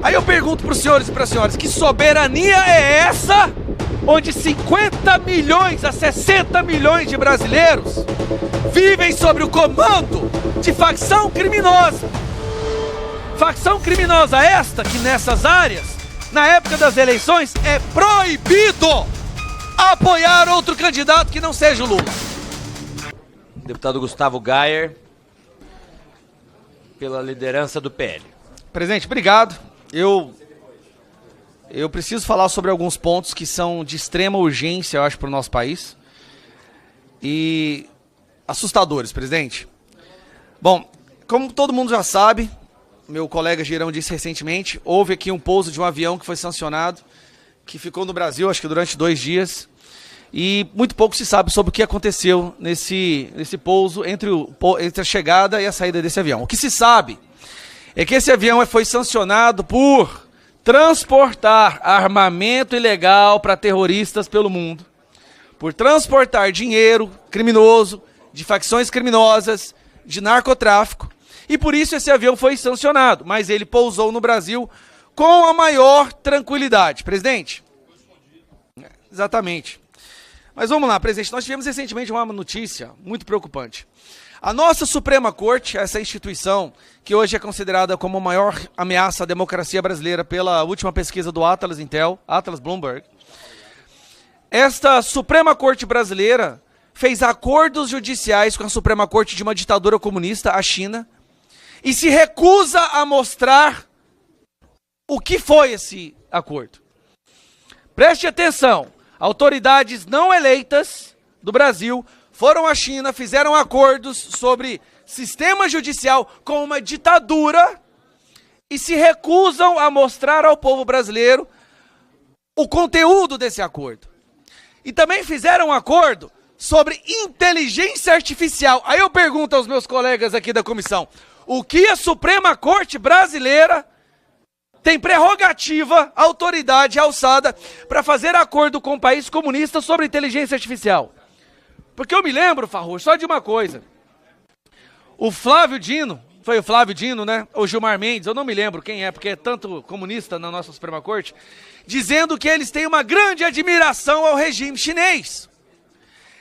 Aí eu pergunto para os senhores e para as senhoras, que soberania é essa onde 50 milhões a 60 milhões de brasileiros vivem sob o comando de facção criminosa? Facção criminosa esta que nessas áreas, na época das eleições, é proibido apoiar outro candidato que não seja o Lula. Deputado Gustavo Gayer, pela liderança do PL. Presidente, obrigado. Eu preciso falar sobre alguns pontos que são de extrema urgência, eu acho, para o nosso país. E assustadores, presidente. Bom, como todo mundo já sabe, meu colega Girão disse recentemente, houve aqui um pouso de um avião que foi sancionado, que ficou no Brasil, acho que durante 2 dias. E muito pouco se sabe sobre o que aconteceu nesse pouso entre a chegada e a saída desse avião. O que se sabe é que esse avião foi sancionado por transportar armamento ilegal para terroristas pelo mundo, por transportar dinheiro criminoso, de facções criminosas, de narcotráfico, e por isso esse avião foi sancionado, mas ele pousou no Brasil com a maior tranquilidade. Presidente? Exatamente. Mas vamos lá, presidente, nós tivemos recentemente uma notícia muito preocupante. A nossa Suprema Corte, essa instituição que hoje é considerada como a maior ameaça à democracia brasileira pela última pesquisa do Atlas Intel, Atlas Bloomberg, esta Suprema Corte brasileira fez acordos judiciais com a Suprema Corte de uma ditadura comunista, a China, e se recusa a mostrar o que foi esse acordo. Preste atenção, autoridades não eleitas do Brasil foram à China, fizeram acordos sobre sistema judicial com uma ditadura e se recusam a mostrar ao povo brasileiro o conteúdo desse acordo. E também fizeram um acordo sobre inteligência artificial. Aí eu pergunto aos meus colegas aqui da comissão, o que a Suprema Corte brasileira tem prerrogativa, autoridade alçada para fazer acordo com o país comunista sobre inteligência artificial? Porque eu me lembro, Farroux, só de uma coisa. O Flávio Dino, foi o Flávio Dino, né? Ou Gilmar Mendes, eu não me lembro quem é, porque é tanto comunista na nossa Suprema Corte, dizendo que eles têm uma grande admiração ao regime chinês.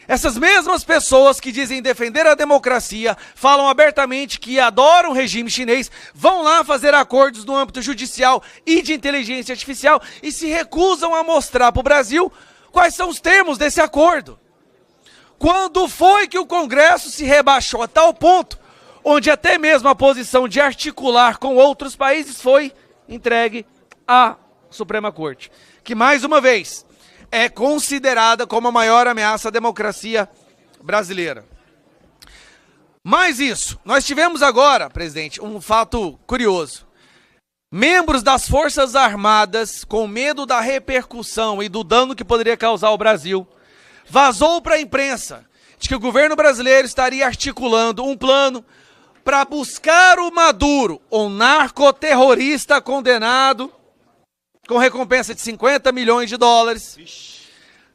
Essas mesmas pessoas que dizem defender a democracia, falam abertamente que adoram o regime chinês, vão lá fazer acordos no âmbito judicial e de inteligência artificial e se recusam a mostrar para o Brasil quais são os termos desse acordo. Quando foi que o Congresso se rebaixou a tal ponto, onde até mesmo a posição de articular com outros países foi entregue à Suprema Corte, que mais uma vez é considerada como a maior ameaça à democracia brasileira. Mais isso, nós tivemos agora, presidente, um fato curioso. Membros das Forças Armadas, com medo da repercussão e do dano que poderia causar ao Brasil, vazou para a imprensa de que o governo brasileiro estaria articulando um plano para buscar o Maduro, um narcoterrorista condenado com recompensa de 50 milhões de dólares,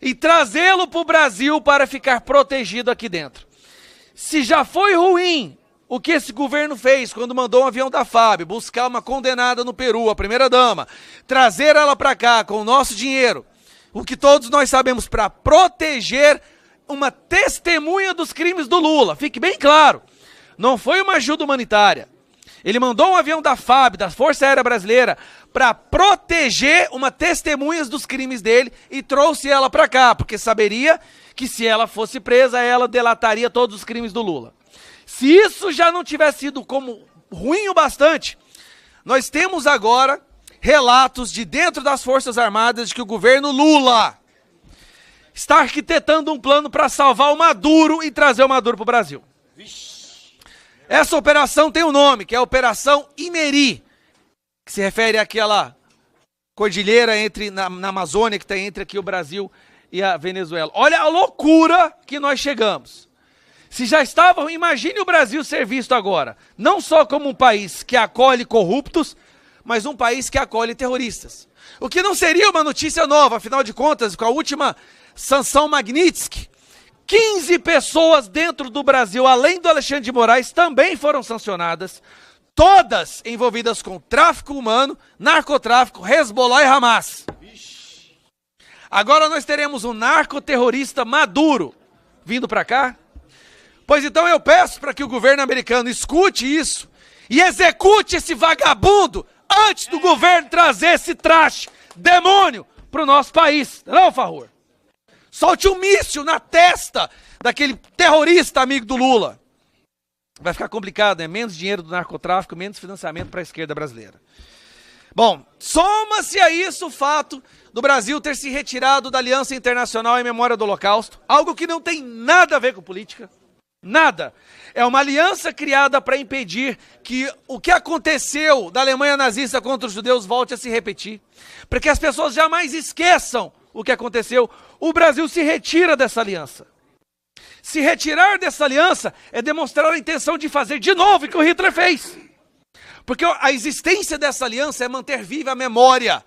e trazê-lo para o Brasil para ficar protegido aqui dentro. Se já foi ruim o que esse governo fez quando mandou um avião da FAB buscar uma condenada no Peru, a primeira-dama, trazer ela para cá com o nosso dinheiro, o que todos nós sabemos, para proteger uma testemunha dos crimes do Lula. Fique bem claro, não foi uma ajuda humanitária. Ele mandou um avião da FAB, da Força Aérea Brasileira, para proteger uma testemunha dos crimes dele e trouxe ela para cá, porque saberia que se ela fosse presa, ela delataria todos os crimes do Lula. Se isso já não tivesse sido como ruim o bastante, nós temos agora relatos de dentro das Forças Armadas de que o governo Lula está arquitetando um plano para salvar o Maduro e trazer o Maduro para o Brasil. Essa operação tem um nome, que é a Operação Imeri, que se refere àquela cordilheira na Amazônia, que está entre aqui o Brasil e a Venezuela. Olha a loucura que nós chegamos. Se já estavam, imagine o Brasil ser visto agora, não só como um país que acolhe corruptos, mas um país que acolhe terroristas. O que não seria uma notícia nova, afinal de contas, com a última sanção Magnitsky, 15 pessoas dentro do Brasil, além do Alexandre de Moraes, também foram sancionadas. todas envolvidas com tráfico humano, narcotráfico, Hezbollah e Hamas. Agora nós teremos um narcoterrorista Maduro vindo para cá. Pois então eu peço para que o governo americano escute isso e execute esse vagabundo antes do governo trazer esse traste, demônio, para o nosso país. Não, Farrur? Solte um míssil na testa daquele terrorista amigo do Lula. Vai ficar complicado, né? Menos dinheiro do narcotráfico, menos financiamento para a esquerda brasileira. Bom, soma-se a isso o fato do Brasil ter se retirado da Aliança Internacional em Memória do Holocausto, algo que não tem nada a ver com política. Nada. É uma aliança criada para impedir que o que aconteceu da Alemanha nazista contra os judeus volte a se repetir. Para que as pessoas jamais esqueçam o que aconteceu. O Brasil se retira dessa aliança. Se retirar dessa aliança é demonstrar a intenção de fazer de novo o que o Hitler fez. Porque a existência dessa aliança é manter viva a memória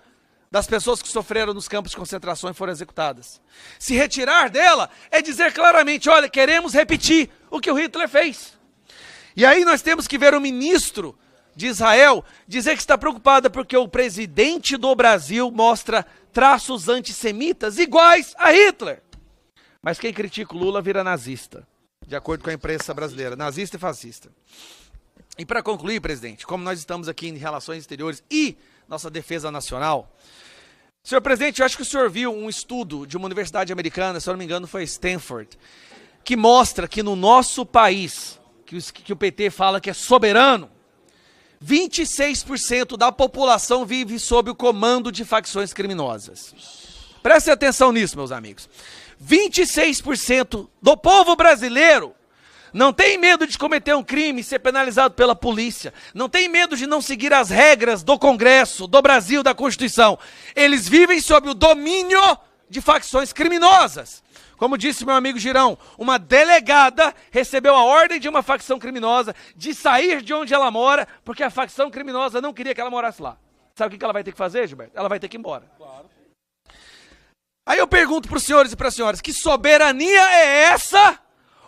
das pessoas que sofreram nos campos de concentração e foram executadas. Se retirar dela é dizer claramente, olha, queremos repetir o que o Hitler fez. E aí nós temos que ver o ministro de Israel dizer que está preocupada porque o presidente do Brasil mostra traços antissemitas iguais a Hitler. Mas quem critica o Lula vira nazista, de acordo com a imprensa brasileira, nazista e fascista. E para concluir, presidente, como nós estamos aqui em relações exteriores e nossa defesa nacional, senhor presidente, eu acho que o senhor viu um estudo de uma universidade americana, se eu não me engano foi Stanford, que mostra que no nosso país, que o PT fala que é soberano, 26% da população vive sob o comando de facções criminosas. Prestem atenção nisso, meus amigos. 26% do povo brasileiro não tem medo de cometer um crime e ser penalizado pela polícia. Não tem medo de não seguir as regras do Congresso, do Brasil, da Constituição. Eles vivem sob o domínio de facções criminosas. Como disse meu amigo Girão, uma delegada recebeu a ordem de uma facção criminosa de sair de onde ela mora, porque a facção criminosa não queria que ela morasse lá. Sabe o que ela vai ter que fazer, Gilberto? Ela vai ter que ir embora. Claro. Aí eu pergunto para os senhores e para as senhoras, que soberania é essa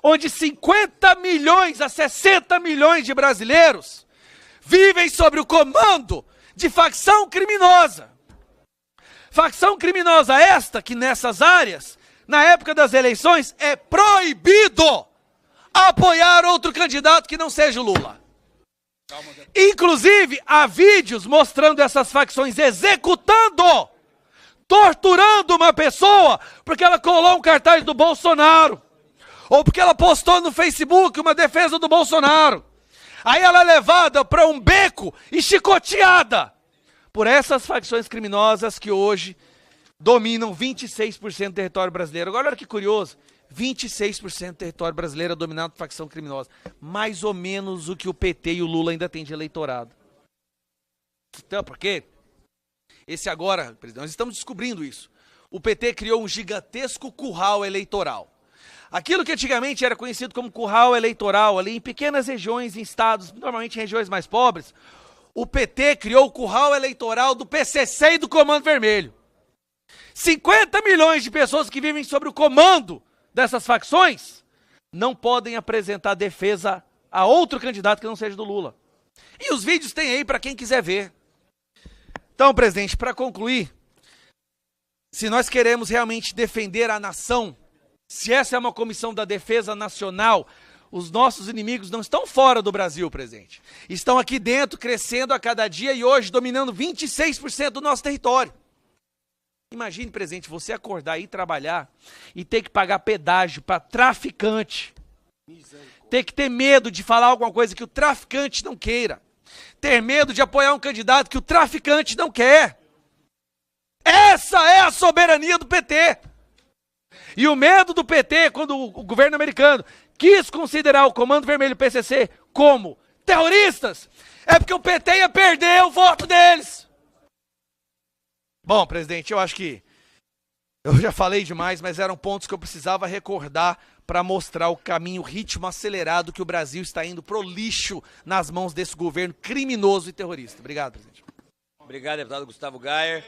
onde 50 milhões a 60 milhões de brasileiros vivem sob o comando de facção criminosa? Facção criminosa esta que nessas áreas, na época das eleições, é proibido apoiar outro candidato que não seja o Lula. Inclusive, há vídeos mostrando essas facções executando, torturando uma pessoa porque ela colou um cartaz do Bolsonaro. Ou porque ela postou no Facebook uma defesa do Bolsonaro. Aí ela é levada para um beco e chicoteada por essas facções criminosas que hoje dominam 26% do território brasileiro. Agora olha que curioso, 26% do território brasileiro é dominado por facção criminosa. Mais ou menos o que o PT e o Lula ainda têm de eleitorado. Então, por quê? Esse agora, presidente, nós estamos descobrindo isso. O PT criou um gigantesco curral eleitoral. Aquilo que antigamente era conhecido como curral eleitoral, ali em pequenas regiões, em estados, normalmente em regiões mais pobres, o PT criou o curral eleitoral do PCC e do Comando Vermelho. 50 milhões de pessoas que vivem sob o comando dessas facções não podem apresentar defesa a outro candidato que não seja do Lula. E os vídeos tem aí para quem quiser ver. Então, presidente, para concluir, se nós queremos realmente defender a nação, se essa é uma comissão da defesa nacional, os nossos inimigos não estão fora do Brasil, presidente. Estão aqui dentro, crescendo a cada dia e hoje dominando 26% do nosso território. Imagine, presidente, você acordar e ir trabalhar e ter que pagar pedágio para traficante. Ter que ter medo de falar alguma coisa que o traficante não queira. Ter medo de apoiar um candidato que o traficante não quer. Essa é a soberania do PT. E o medo do PT, quando o governo americano quis considerar o Comando Vermelho e o PCC como terroristas, é porque o PT ia perder o voto deles. Bom, presidente, eu acho que eu já falei demais, mas eram pontos que eu precisava recordar para mostrar o caminho, o ritmo acelerado que o Brasil está indo pro lixo nas mãos desse governo criminoso e terrorista. Obrigado, presidente. Obrigado, deputado Gustavo Gayer.